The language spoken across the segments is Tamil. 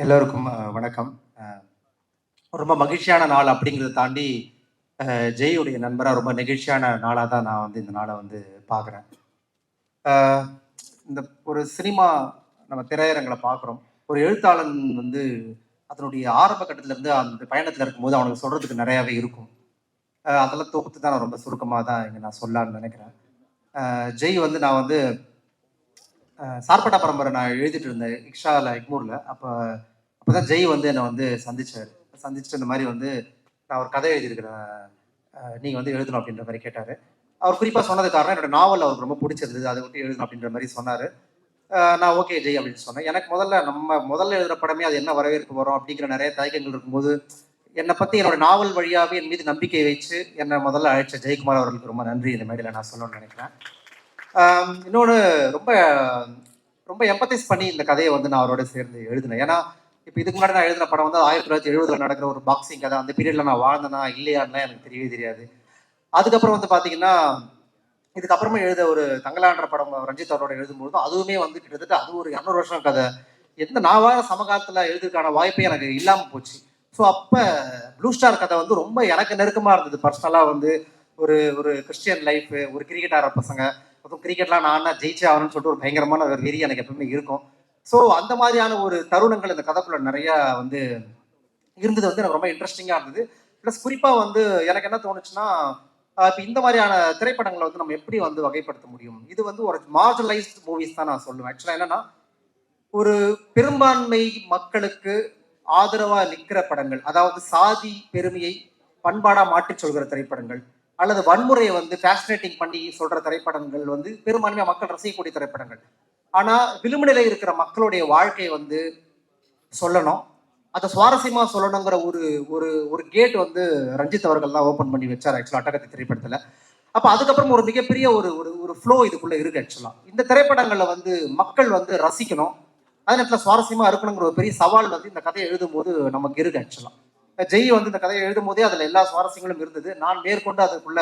எல்லோருக்கும் வணக்கம். ரொம்ப மகிழ்ச்சியான நாள் அப்படிங்கிறத தாண்டி ஜெய்யுடைய நண்பராக ரொம்ப நெகிழ்ச்சியான நாளாக தான் நான் வந்து இந்த நாளை வந்து பார்க்குறேன். இந்த ஒரு சினிமா நம்ம திரையரங்களை பார்க்குறோம். ஒரு எழுத்தாளன் வந்து அதனுடைய ஆரம்ப கட்டத்திலேருந்து அந்த பயணத்தில் இருக்கும்போது அவனுக்கு சொல்கிறதுக்கு நிறையாவே இருக்கும். அதெல்லாம் தொகுத்து தான் நான் ரொம்ப சுருக்கமாக தான் இங்கே நான் சொல்லலான்னு நினைக்கிறேன். ஜெய் வந்து நான் வந்து சார்பட்டா பரம்பரை நான் எழுதிட்டு இருந்தேன் இக்ஷாவில் எக்மூரில். அப்போதான் ஜெய் வந்து என்னை வந்து சந்திச்சுட்டு இந்த மாதிரி வந்து நான் ஒரு கதை எழுதியிருக்கிறேன், நீங்கள் வந்து எழுதணும் அப்படின்ற மாதிரி கேட்டார். அவர் குறிப்பாக சொன்னது காரணம் என்னோட நாவல் அவருக்கு ரொம்ப பிடிச்சிருந்தது, அதை விட்டு எழுதணும் அப்படின்ற மாதிரி சொன்னார். நான் ஓகே ஜெய் அப்படின்னு சொன்னேன். எனக்கு முதல்ல எழுதுகிற படமே அது என்ன வரவேற்பு வரும் அப்படிங்கிற நிறைய தயக்கங்கள் இருக்கும்போது என்னை பற்றி என்னோட நாவல் வழியாகவே என் மீது நம்பிக்கை வச்சு என்னை முதல்ல அழைச்ச ஜெயக்குமார் அவர்களுக்கு ரொம்ப நன்றி இந்த மேடையில் நான் சொல்லணும்னு நினைக்கிறேன். இன்னொன்று ரொம்ப ரொம்ப எம்பத்தைஸ் பண்ணி இந்த கதையை வந்து நான் அவரோட சேர்ந்து எழுதினேன். ஏன்னா இப்போ இதுக்கு முன்னாடி நான் எழுதின படம் வந்து 1970 நடக்கிற ஒரு பாக்ஸிங் கதை. அந்த பீரியடில் நான் வாழ்ந்தேனா இல்லையான்லாம் எனக்கு தெரியவே தெரியாது. அதுக்கப்புறம் வந்து பார்த்தீங்கன்னா இதுக்கப்புறமா எழுத ஒரு தங்கலான்ற படம் ரஞ்சித் அவரோட எழுதும்போது அதுவுமே வந்து கிட்டத்தட்ட அது ஒரு 200 வருஷம் கதை. நான் வாழ சமகாலத்தில் எழுதுறதுக்கான வாய்ப்பே எனக்கு இல்லாமல் போச்சு. ஸோ அப்போ ப்ளூ ஸ்டார் கதை வந்து ரொம்ப எனக்கு நெருக்கமாக இருந்தது. பர்சனலாக வந்து ஒரு ஒரு கிறிஸ்டியன் லைஃப், ஒரு கிரிக்கெட் ஆடுற பசங்க, அதுவும் கிரிக்கெட்லாம் நான் ஜெயிச்சே ஆகணும்னு சொல்லிட்டு ஒரு பயங்கரமான ஒரு வெறி எனக்கு எப்பவுமே இருக்கும். ஸோ அந்த மாதிரியான ஒரு தருணங்கள் இந்த கதைக்குள்ள நிறையா வந்து இருந்தது வந்து எனக்கு ரொம்ப இன்ட்ரெஸ்டிங்காக இருந்தது. ப்ளஸ் குறிப்பாக வந்து எனக்கு என்ன தோணுச்சுன்னா, இப்போ இந்த மாதிரியான திரைப்படங்களை வந்து நம்ம எப்படி வந்து வகைப்படுத்த முடியும்? இது வந்து ஒரு மார்ஜினலைஸ்ட் மூவிஸ் தான் நான் சொல்லுவேன். ஆக்சுவலாக என்னன்னா, ஒரு பெரும்பான்மை மக்களுக்கு ஆதரவாக நிற்கிற படங்கள், அதாவது சாதி பெருமையை பண்பாடாக மாற்றி சொல்கிற திரைப்படங்கள், அல்லது வன்முறையை வந்து ஃபேசினேட்டிங் பண்ணி சொல்ற திரைப்படங்கள் வந்து பெரும்பான்மையாக மக்கள் ரசிக்கக்கூடிய திரைப்படங்கள். ஆனா விளிம்புநிலை இருக்கிற மக்களுடைய வாழ்க்கையை வந்து சொல்லணும், அதை சுவாரஸ்யமா சொல்லணுங்கிற ஒரு ஒரு ஒரு கேட் வந்து ரஞ்சித் அவர்கள் தான் ஓப்பன் பண்ணி வச்சார் ஆக்சுவலா அட்டகத்தி திரைப்படத்துல. அப்ப அதுக்கப்புறம் ஒரு மிகப்பெரிய ஒரு ஒரு ஃப்ளோ இதுக்குள்ள இருக்கு. ஆக்சுவலா இந்த திரைப்படங்கள்ல வந்து மக்கள் வந்து ரசிக்கணும், அதே நேரத்தில் சுவாரஸ்யமா இருக்கணுங்கிற ஒரு பெரிய சவால் வந்து இந்த கதையை எழுதும் போது நமக்கு இருக்கு. ஆக்சுவலா ஜெய் வந்து இந்த கதையை எழுதும் போதே அதுல எல்லா சுவாரஸ்யங்களும் இருந்தது. நான் மேற்கொண்டு அதுக்குள்ள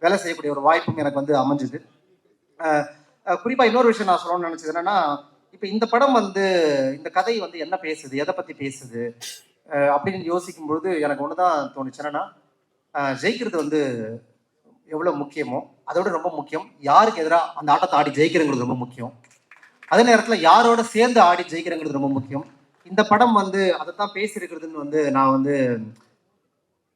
வேலை செய்யக்கூடிய ஒரு வாய்ப்பும் எனக்கு வந்து அமைஞ்சுது. குறிப்பா இன்னொரு விஷயம் நான் சொல்லணும்னு நினைச்சது என்னன்னா, இப்ப இந்த படம் வந்து இந்த கதை வந்து என்ன பேசுது, எதை பத்தி பேசுது அப்படின்னு யோசிக்கும் பொழுது எனக்கு ஒண்ணுதான் தோணுச்சு. என்னன்னா, ஜெயிக்கிறது வந்து எவ்வளவு முக்கியமோ அதோட ரொம்ப முக்கியம் யாருக்கு எதிராக அந்த ஆட்டத்தை ஆடி ஜெயிக்கிறங்கிறது ரொம்ப முக்கியம். அதே நேரத்துல யாரோட சேர்ந்து ஆடி ஜெயிக்கிறங்கிறது ரொம்ப முக்கியம். இந்த படம் வந்து அதை தான் பேசியிருக்கிறதுன்னு வந்து நான் வந்து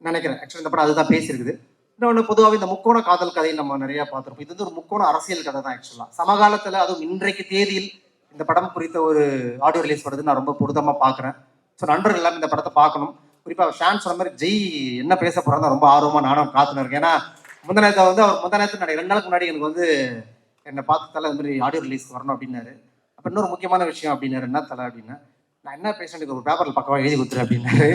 நினைக்கிறேன். ஆக்சுவலி இந்த படம் அதுதான் பேசியிருக்குது. இன்னொன்று பொதுவாகவே இந்த முக்கோண காதல் கதையை நம்ம நிறைய பார்த்துருப்போம். இது வந்து ஒரு முக்கோண அரசியல் கதை தான். ஆக்சுவலாக சமகாலத்தில் அதுவும் இன்றைக்கு தேதியில் இந்த படம் குறித்த ஒரு ஆடியோ ரிலீஸ் வருது நான் ரொம்ப பொருத்தமாக பார்க்குறேன். ஸோ நண்பர்கள் எல்லாமே இந்த படத்தை பார்க்கணும். குறிப்பாக ஷான் சொன்ன மாதிரி ஜெய் என்ன பேச போகிறாங்க ரொம்ப ஆர்வமாக நானும் காத்துன்னு இருக்கேன். ஏன்னா முந்தநேரத்தை வந்து அவர் முந்தநேரத்து 2 நாளுக்கு முன்னாடி எனக்கு வந்து என்னை பார்த்து தலை இந்த மாதிரி ஆடியோ ரிலீஸ் வரணும் அப்படின்னாரு. அப்போ இன்னொரு முக்கியமான விஷயம் அப்படின்னாரு, என்ன தலை அப்படின்னா, நான் என்ன பேசுறேன் ஒரு பேப்பரில் பக்கமாக எழுதி கொடுத்துரு அப்படின்னாரு.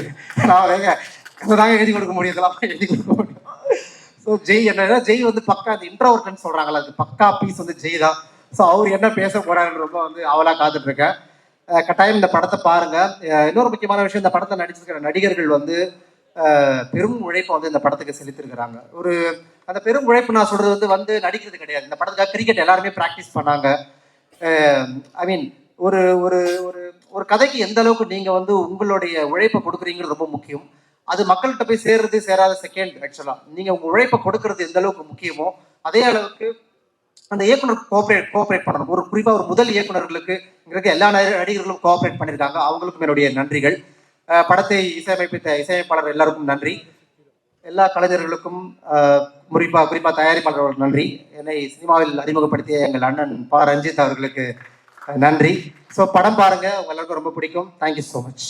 நான் தாங்க எழுதி கொடுக்க முடியும், இதெல்லாம் எழுதி கொடுக்க முடியும். ஸோ ஜெய் என்ன, ஜெய் வந்து பக்கா அந்த இன்ட்ரோவர்ட்னு சொல்றாங்களா, அது பக்கா பீஸ் வந்து ஜெய் தான். ஸோ அவர் என்ன பேச போறாருன்னு ரொம்ப வந்து அவளாக காத்துட்டு இருக்கேன். கட்டாயம் இந்த படத்தை பாருங்க. இன்னொரு முக்கியமான விஷயம், இந்த படத்தை நடிச்சிருக்கிற நடிகர்கள் வந்து பெரும் உழைப்பை வந்து இந்த படத்துக்கு செலுத்திருக்கிறாங்க. ஒரு அந்த பெரும் உழைப்பு நான் சொல்றது வந்து நடிக்கிறது கிடையாது. இந்த படத்துக்காக கிரிக்கெட் எல்லாருமே ப்ராக்டிஸ் பண்ணாங்க. ஐ மீன் ஒரு ஒரு ஒரு ஒரு கதைக்கு எந்த அளவுக்கு நீங்க வந்து உங்களுடைய உழைப்பை கொடுக்குறீங்கிறது ரொம்ப முக்கியம். அது மக்கள்கிட்ட போய் சேர்றது சேராத செகண்ட். ஆக்சுவலா நீங்க உங்க உழைப்பை கொடுக்கறது எந்த அளவுக்கு முக்கியமோ அதே அளவுக்கு அந்த இயக்குனர் கோஆப்ரேட் பண்ணணும். ஒரு குறிப்பா ஒரு முதல் இயக்குநர்களுக்கு இங்க எல்லா நடிகர்களும் கோஆப்ரேட் பண்ணியிருக்காங்க, அவங்களுக்கும் என்னுடைய நன்றிகள். படத்தை இசையமைப்பித்த இசையமைப்பாளர் எல்லாருக்கும் நன்றி. எல்லா கலைஞர்களுக்கும் குறிப்பா தயாரிப்பாளர்களுக்கு நன்றி. என்னை சினிமாவில் அறிமுகப்படுத்திய எங்கள் அண்ணன் ரஞ்சித் அவர்களுக்கு நன்றி. ஸோ படம் பாருங்க, உங்க எல்லாருக்கும் ரொம்ப பிடிக்கும். Thank you so much.